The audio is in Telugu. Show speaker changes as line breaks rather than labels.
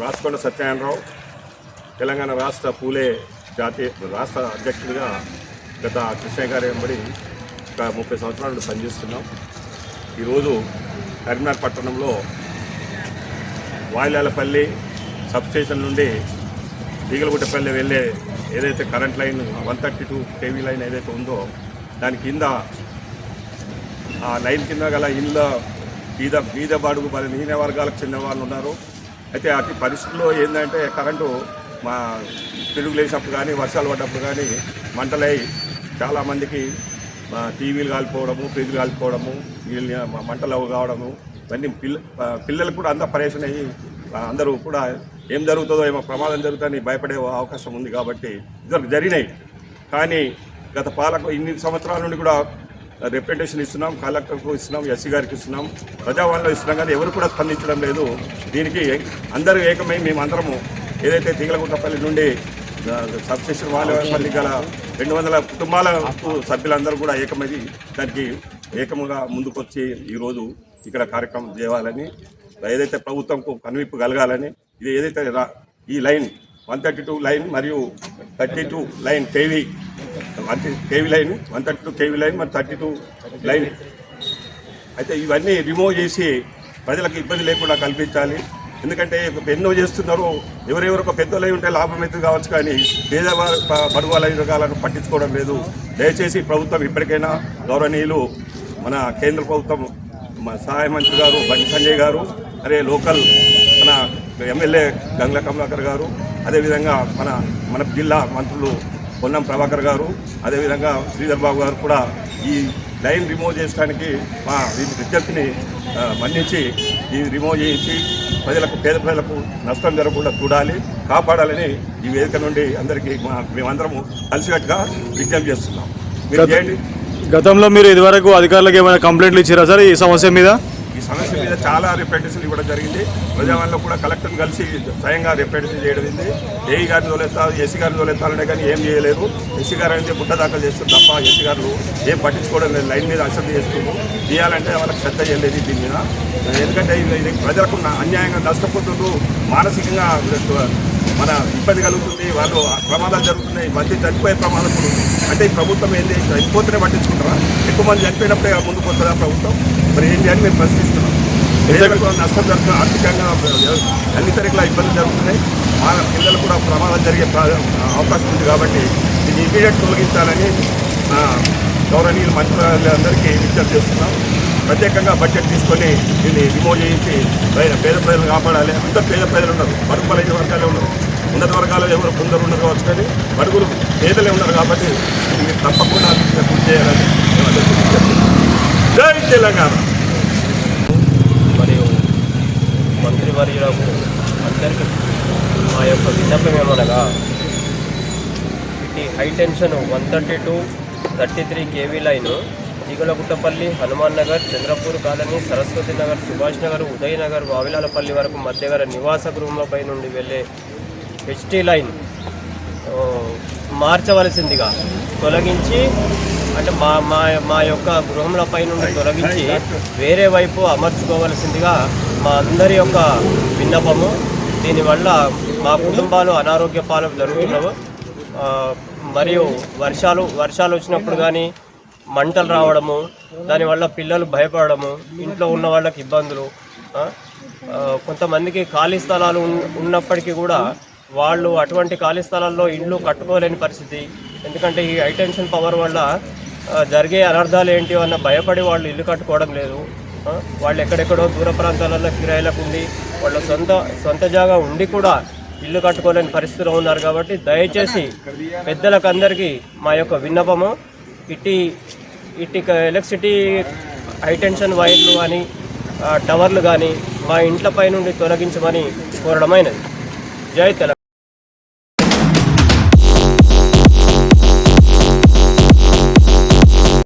రాచకొండ సత్యనారాయణరావు తెలంగాణ రాష్ట్ర పూలే జాతీయ రాష్ట్ర అధ్యక్షుడిగా గత కృష్ణయ్య గారి వెంబడి ఒక 30 సంవత్సరాల నుండి పనిచేస్తున్నాం. ఈరోజు కరీంనగర్ పట్టణంలో వాయిలాలపల్లి సబ్స్టేషన్ నుండి ఈగలగుట్టపల్లి వెళ్ళే ఏదైతే కరెంట్ లైన్ 132 kV లైన్ ఏదైతే ఉందో దాని కింద ఆ లైన్ కింద గల ఇళ్ళ బీద బాడుగు హీన వర్గాలకు చెందిన వాళ్ళు ఉన్నారు. అయితే అతి పరిస్థితుల్లో ఏంటంటే కరెంటు మా పిడుగు లేచినప్పుడు కానీ వర్షాలు పడ్డప్పుడు కానీ మంటలై చాలామందికి టీవీలు కాలిపోవడము, ఫ్రిడ్జ్లు కాలిపోవడము, మంటలు కావడము ఇవన్నీ పిల్లలకు కూడా అంతా పరేషన్ అయ్యి అందరూ కూడా ఏం జరుగుతుందో ఏమో ప్రమాదం జరుగుతుందని భయపడే అవకాశం ఉంది. కాబట్టి ఇద్దరు జరిగినాయి. కానీ గత ఇన్ని సంవత్సరాల నుండి కూడా రిప్రజెంటేషన్ ఇస్తున్నాం, కలెక్టర్కు ఇస్తున్నాం, ఎస్సీ గారికి ఇస్తున్నాం, ప్రజావాణిలో ఇస్తున్నాం, కానీ ఎవరు కూడా స్పందించడం లేదు. దీనికి అందరూ ఏకమై మేమందరము ఏదైతే తీగలగుట్టపల్లి నుండి సబ్స్టేషన్ వాయిలాలపల్లి గల 200 కుటుంబాల సభ్యులందరూ కూడా ఏకమై దానికి ఏకముగా ముందుకొచ్చి ఈరోజు ఇక్కడ కార్యక్రమం చేయాలని, ఏదైతే ప్రభుత్వంకు కనువిప్పు కలగాలని, ఇది ఏదైతే ఈ లైన్ 132 లైన్ మరియు 32 line KV line 132 kV line మరి 32 లైన్ అయితే ఇవన్నీ రిమూవ్ చేసి ప్రజలకు ఇబ్బంది లేకుండా కల్పించాలి. ఎందుకంటే ఎన్నో చేస్తున్నారు, ఎవరెవరికి పెద్దలు అయి ఉంటే లాభం అయితే కావచ్చు, కానీ పేద బడుగు వర్గాలను పట్టించుకోవడం లేదు. దయచేసి ప్రభుత్వం ఇప్పటికైనా గౌరవనీయులు మన కేంద్ర ప్రభుత్వం సహాయ మంత్రి గారు బండి సంజయ్ గారు, లోకల్ మన ఎమ్మెల్యే గంగుల కమలాకర్ గారు, అదేవిధంగా మన జిల్లా మంత్రులు పొన్నం ప్రభాకర్ గారు, అదేవిధంగా శ్రీధర్ బాబు గారు కూడా ఈ లైన్ రిమూవ్ చేయడానికి మా విజ్ఞప్తిని మన్నించి ఈ రిమూవ్ చేయించి పేద ప్రజలకు నష్టం జరగకుండా చూడాలి, కాపాడాలని ఈ వేదిక నుండి అందరికీ మేమందరము కలిసికట్టుగా విజ్ఞప్తి చేస్తున్నాం. మీరు చేయండి.
గతంలో మీరు ఇదివరకు అధికారులకు ఏమైనా కంప్లైంట్లు ఇచ్చారా సార్ ఈ సమస్య మీద?
ఈ సమస్య మీద చాలా రిప్రజెంటేషన్ ఇవ్వడం జరిగింది. ప్రజావాణిలో కూడా కలెక్టర్ని కలిసి స్వయంగా రిప్రజెంటేషన్ చేయడం జరిగింది. ఏఈ గారిని తోలెత్తాలి, ఎస్సీ గారిని తోలెత్తాలనే కానీ ఏం చేయలేదు. ఎస్సీ గారు అనేది బుట్ట దాఖలు చేస్తుంది తప్ప ఎస్సీ గారు ఏం పట్టించుకోవడం లేదు. లైన్ మీద అశ్రద్ధ చేస్తున్నారు. తీయాలంటే వాళ్ళకి శ్రద్ధ చేయలేదు దీని మీద. ఎందుకంటే ఇది ప్రజలకు అన్యాయంగా నష్టపోతుండ్రు, మానసికంగా మన ఇబ్బంది కలుగుతుంది, వాళ్ళు ప్రమాదాలు జరుగుతున్నాయి, మంది చనిపోయే ప్రమాదం కూడా ఉంది. అంటే ఈ ప్రభుత్వం ఏంటి చనిపోతేనే పట్టించుకుంటారా? ఎక్కువ మంది చనిపోయినప్పుడే ముందుకు వస్తుందా ప్రభుత్వం? మరి ఏంటి అని మేము ప్రశ్నిస్తున్నాం. ప్రజలకు నష్టం జరుగుతుంది, ఆర్థికంగా అన్ని తరగల ఇబ్బందులు జరుగుతున్నాయి, మా పిల్లలు కూడా ప్రమాదం జరిగే అవకాశం ఉంది. కాబట్టి దీన్ని ఇమీడియట్ తొలగించాలని గౌరవనీయులు మంత్రులందరికీ విజ్ఞప్తి చేస్తున్నాం. ప్రత్యేకంగా బడ్జెట్ తీసుకొని దీన్ని రిమూవ్ చేయించి పేద ప్రజలు కాపాడాలి. అంతా పేద ప్రజలు ఉన్నారు, బడుగు బలైన వర్గాలే ఉన్నారు. ఉన్నత వర్గాలు ఎవరు కొందరు ఉన్నారు కావచ్చు, కానీ బడుగులు పేదలే ఉన్నారు. కాబట్టి దీన్ని తప్పకుండా పూర్తి చేయాలని జై తెలంగాణ.
మరియు మంత్రివర్యులకు అందరికీ మా యొక్క విన్నపం ఏమనగా, ఇటు high tension 132-33 kV line Eegalaguttapalli, Hanuman Nagar, Chandrapur colony, Saraswati Nagar, Subhash Nagar, Uday Nagar, Vavilalapalli వరకు మధ్య గల నివాస గృహంపై నుండి వెళ్ళే హెచ్టీ లైన్ మార్చవలసిందిగా తొలగించి, అంటే మా యొక్క గృహంలపై నుండి తొలగించి వేరే వైపు అమర్చుకోవలసిందిగా మా అందరి యొక్క విన్నపము. దీనివల్ల మా కుటుంబాలు అనారోగ్య పాలకు జరుగుతున్నవి. మరియు వర్షాలు వచ్చినప్పుడు కానీ మంటలు రావడము, దానివల్ల పిల్లలు భయపడము, ఇంట్లో ఉన్న వాళ్ళకి ఇబ్బందులు. కొంతమందికి ఖాళీ స్థలాలు ఉన్నప్పటికీ కూడా వాళ్ళు అటువంటి ఖాళీ స్థలాల్లో ఇళ్ళు కట్టుకోలేని పరిస్థితి. ఎందుకంటే ఈ హై టెన్షన్ పవర్ వల్ల జరిగే అనర్థాలు ఏంటి అన్న భయపడి వాళ్ళు ఇల్లు కట్టుకోవడం లేదు. వాళ్ళు ఎక్కడెక్కడో దూర ప్రాంతాలలో కిరాయిలకు ఉండి వాళ్ళ సొంత జాగా ఉండి కూడా ఇల్లు కట్టుకోలేని పరిస్థితిలో ఉన్నారు. కాబట్టి దయచేసి పెద్దలకు అందరికీ మా యొక్క విన్నపము, ఇటు ఎలక్ట్రిసిటీ హై టెన్షన్ వైర్లు కానీ టవర్లు కానీ మా ఇంట్లపై నుండి తొలగించమని కోరడమైనది. జై తెలంగాణ.